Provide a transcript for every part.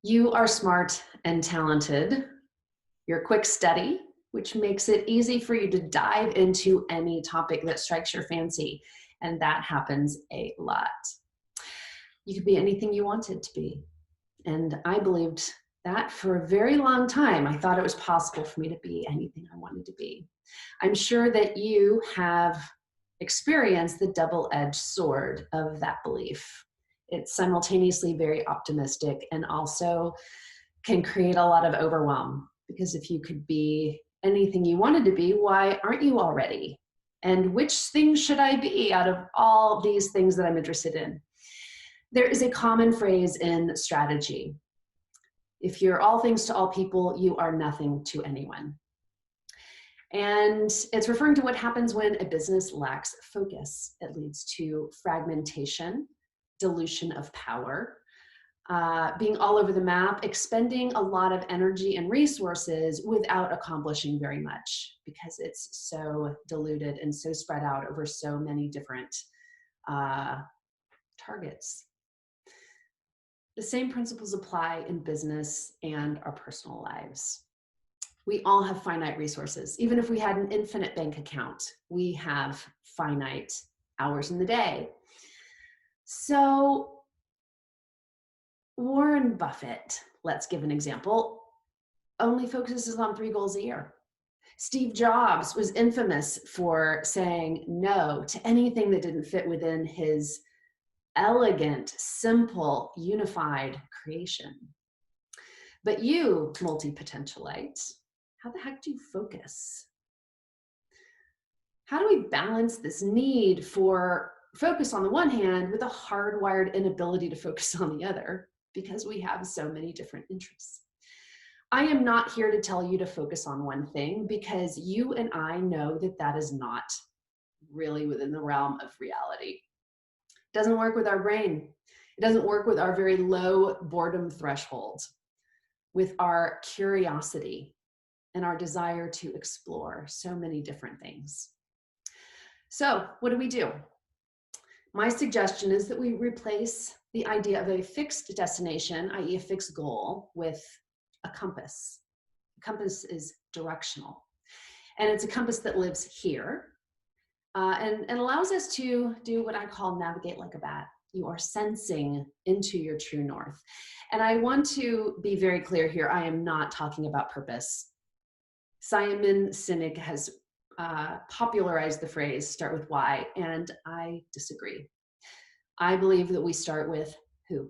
You are smart and talented. You're quick study, which makes it easy for you to dive into any topic that strikes your fancy. And that happens a lot. You could be anything you wanted to be. And I believed that for a very long time. I thought it was possible for me to be anything I wanted to be. I'm sure that you have experienced the double-edged sword of that belief. It's simultaneously very optimistic and also can create a lot of overwhelm, because if you could be anything you wanted to be, why aren't you already? And which things should I be out of all these things that I'm interested in? There is a common phrase in strategy. If you're all things to all people, you are nothing to anyone. And it's referring to what happens when a business lacks focus. It leads to fragmentation, dilution of power, being all over the map, expending a lot of energy and resources without accomplishing very much, because it's so diluted and so spread out over so many different targets. The same principles apply in business and our personal lives. We all have finite resources. Even if we had an infinite bank account, we have finite hours in the day. So Warren Buffett, let's give an example, only focuses on 3 goals a year. Steve Jobs was infamous for saying no to anything that didn't fit within his elegant, simple, unified creation. But you, multipotentialite, how the heck do you focus? How do we balance this need for focus on the one hand with a hardwired inability to focus on the other, because we have so many different interests? I am not here to tell you to focus on one thing, because you and I know that that is not really within the realm of reality. It doesn't work with our brain. It doesn't work with our very low boredom threshold, with our curiosity and our desire to explore so many different things. So what do? My suggestion is that we replace the idea of a fixed destination, i.e. a fixed goal, with a compass. A compass is directional, and it's a compass that lives here and allows us to do what I call navigate like a bat. You are sensing into your true north. And I want to be very clear here, I am not talking about purpose. Simon Sinek has popularized the phrase, start with why, and I disagree. I believe that we start with who.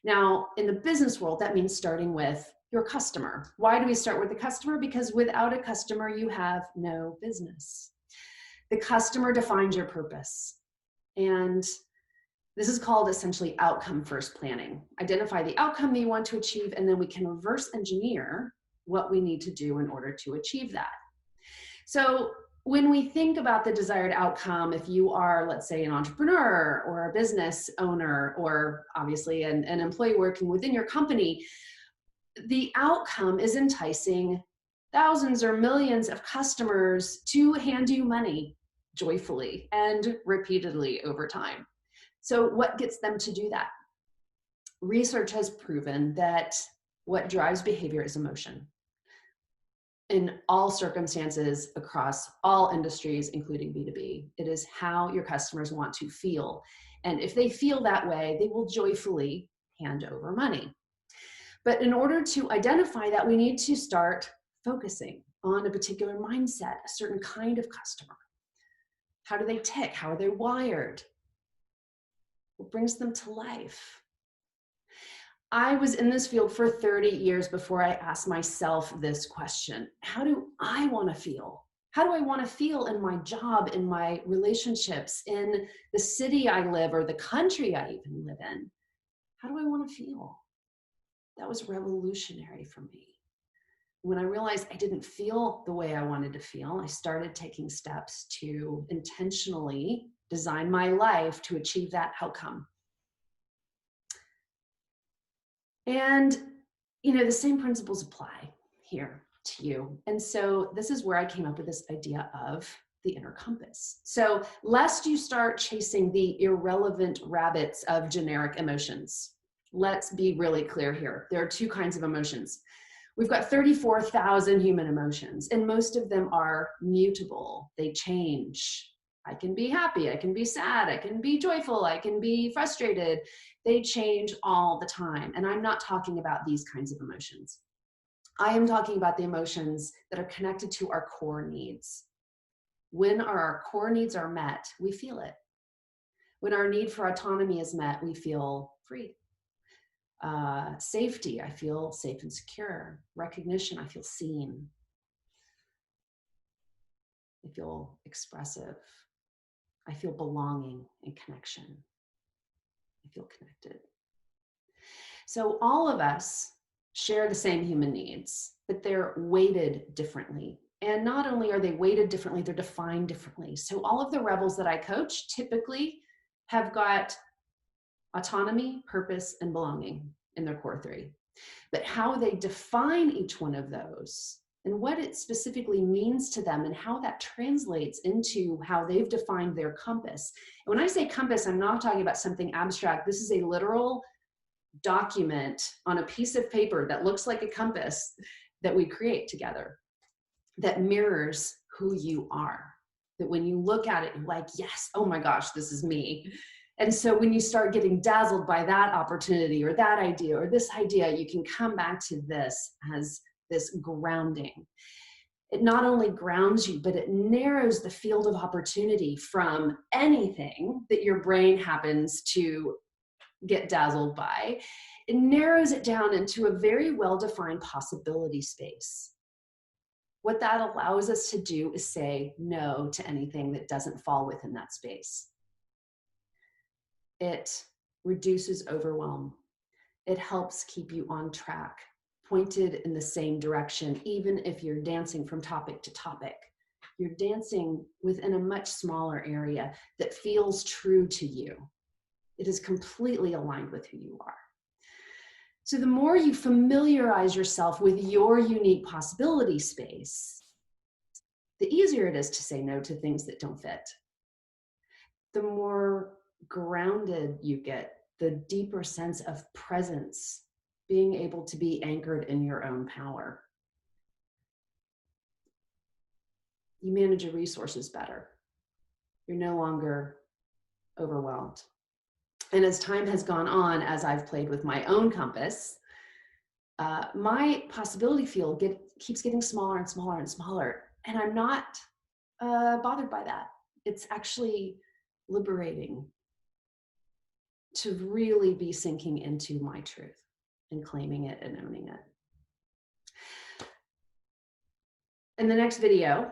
Now, in the business world, that means starting with your customer. Why do we start with the customer? Because without a customer, you have no business. The customer defines your purpose. And this is called essentially outcome first planning. Identify the outcome that you want to achieve, and then we can reverse engineer what we need to do in order to achieve that. So when we think about the desired outcome, if you are, let's say, an entrepreneur or a business owner, or obviously an employee working within your company, the outcome is enticing thousands or millions of customers to hand you money joyfully and repeatedly over time. So what gets them to do that? Research has proven that what drives behavior is emotion. In all circumstances, across all industries, including B2B, it is how your customers want to feel. And if they feel that way, they will joyfully hand over money. But in order to identify that, we need to start focusing on a particular mindset, a certain kind of customer. How do they tick? How are they wired? What brings them to life? I was in this field for 30 years before I asked myself this question. How do I want to feel? How do I want to feel in my job, in my relationships, in the city I live or the country I even live in? How do I want to feel? That was revolutionary for me. When I realized I didn't feel the way I wanted to feel, I started taking steps to intentionally design my life to achieve that outcome. And, the same principles apply here to you. And so this is where I came up with this idea of the inner compass. So lest you start chasing the irrelevant rabbits of generic emotions, let's be really clear here. There are two kinds of emotions. We've got 34,000 human emotions, and most of them are mutable. They change. I can be happy, I can be sad, I can be joyful, I can be frustrated. They change all the time. And I'm not talking about these kinds of emotions. I am talking about the emotions that are connected to our core needs. When our core needs are met, we feel it. When our need for autonomy is met, we feel free. Safety, I feel safe and secure. Recognition, I feel seen. I feel expressive. I feel belonging and connection. I feel connected. So all of us share the same human needs, but they're weighted differently. And not only are they weighted differently, they're defined differently. So all of the rebels that I coach typically have got autonomy, purpose, and belonging in their core three. But how they define each one of those and what it specifically means to them and how that translates into how they've defined their compass. And when I say compass, I'm not talking about something abstract. This is a literal document on a piece of paper that looks like a compass that we create together that mirrors who you are. That when you look at it, you're like, yes, oh my gosh, this is me. And so when you start getting dazzled by that opportunity or that idea or this idea, you can come back to this as this grounding. It not only grounds you, but it narrows the field of opportunity from anything that your brain happens to get dazzled by. It narrows it down into a very well-defined possibility space. What that allows us to do is say no to anything that doesn't fall within that space. It reduces overwhelm. It helps keep you on track, pointed in the same direction, even if you're dancing from topic to topic. You're dancing within a much smaller area that feels true to you. It is completely aligned with who you are. So the more you familiarize yourself with your unique possibility space, the easier it is to say no to things that don't fit. The more grounded you get, the deeper sense of presence, being able to be anchored in your own power. You manage your resources better. You're no longer overwhelmed. And as time has gone on, as I've played with my own compass, my possibility field keeps getting smaller and smaller and smaller. And I'm not bothered by that. It's actually liberating to really be sinking into my truth and claiming it and owning it. In the next video,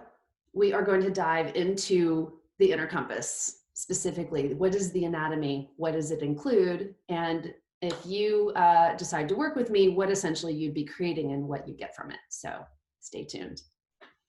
we are going to dive into the inner compass. Specifically, what is the anatomy? What does it include? And if you decide to work with me, what essentially you'd be creating and what you get from it. So stay tuned.